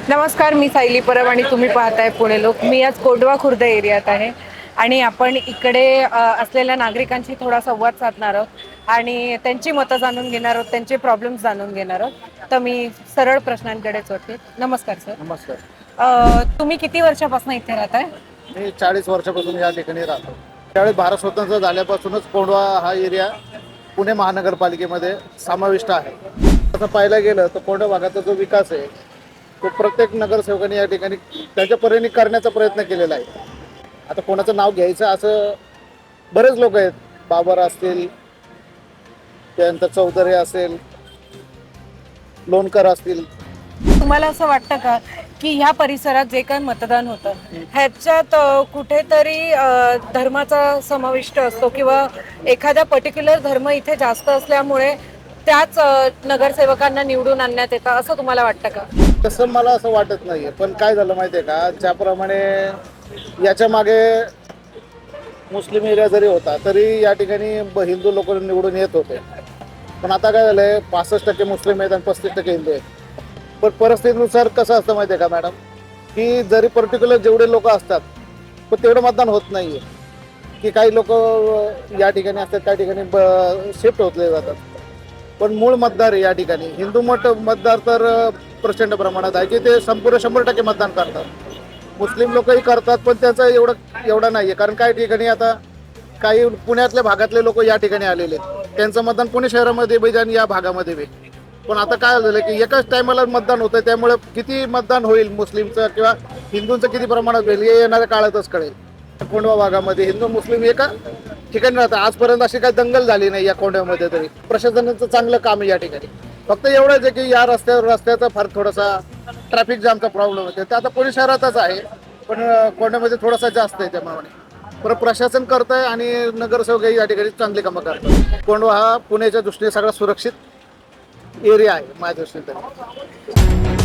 नमस्कार, मी सायली परब आणि तुम्ही पाहताय पुणे लोक. मी आज कोंढवा खुर्द एरियात आहे आणि आपण इकडे असलेल्या नागरिकांशी थोडा संवाद साधणार आहोत आणि त्यांची मतं जाणून घेणार आहोत, त्यांचे प्रॉब्लेम्स जाणून घेणार आहोत. तर मी सरळ प्रश्नांकडेच होते. नमस्कार सर. नमस्कार. तुम्ही किती वर्षापासून इथे राहताय? मी 40 वर्षापासून या ठिकाणी राहतो. त्यावेळी भारत स्वतंत्र झाल्यापासूनच कोंढवा हा एरिया पुणे महानगरपालिकेमध्ये समाविष्ट आहे. असं पाहायला गेलं तर कोंढवा भागाचा जो विकास आहे तो प्रत्येक नगरसेवकाने या ठिकाणी त्याच्या परीने करण्याचा प्रयत्न केलेला आहे. आता कोणाचं नाव घ्यायचं असं बरेच लोक आहेत. बाबर असतील, त्यानंतर चौधरी असेल, लोणकर असतील. तुम्हाला असं वाटतं का की ह्या परिसरात जे काही मतदान होतं ह्याच्यात कुठेतरी धर्माचा समाविष्ट असतो किंवा एखादा पर्टिक्युलर धर्म इथे जास्त असल्यामुळे त्याच नगरसेवकांना निवडून आणण्यात येतं, असं तुम्हाला वाटतं का? तसं मला असं वाटत नाहीये. पण काय झालं माहिती आहे का, ज्याप्रमाणे याच्या मागे मुस्लिम एरिया जरी होता तरी या ठिकाणी हिंदू लोक निवडून येत होते. पण आता काय झालंय, 65% मुस्लिम आहेत आणि 35% हिंदू आहेत. पण परिस्थितीनुसार कसं असतं माहिती आहे का मॅडम, की जरी पर्टिक्युलर जेवढे लोक असतात पण तेवढं मतदान होत नाहीये. की काही लोक या ठिकाणी असतात, त्या ठिकाणी शिफ्ट होतले जातात. पण मूळ मतदार या ठिकाणी हिंदू मतदार तर प्रचंड प्रमाणात आहे की ते संपूर्ण 100% मतदान करतात. मुस्लिम लोकही करतात पण त्याचं एवढं नाही आहे. कारण काही ठिकाणी आता काही पुण्यातल्या भागातले लोक या ठिकाणी आलेले आहेत, त्यांचं मतदान पुणे शहरामध्ये बी आणि या भागामध्ये बी. पण आता काय झालं की एकाच टायमाला मतदान होतं, त्यामुळे किती मतदान होईल मुस्लिमचं किंवा हिंदूंचं किती प्रमाणात होईल हे येणाऱ्या काळातच कळेल. कोंढवा भागामध्ये हिंदू मुस्लिम एका ठिकाणी राहतात. आजपर्यंत अशी काही दंगल झाली नाही या कोंढव्यामध्ये. तरी प्रशासनाचं चांगलं काम आहे या ठिकाणी. फक्त एवढंच आहे की या रस्त्याचा फार थोडासा ट्रॅफिक जामचा प्रॉब्लेम होते. ते आता पुणे शहरातच आहे पण कोंढव्यामध्ये थोडासा जास्त आहे. त्यामुळे पण प्रशासन करत आहे आणि नगरसेवकही या ठिकाणी चांगली कामं करतात. कोंढवा हा पुण्याच्या दृष्टीने सगळ्यात सुरक्षित एरिया आहे माझ्या दृष्टीने.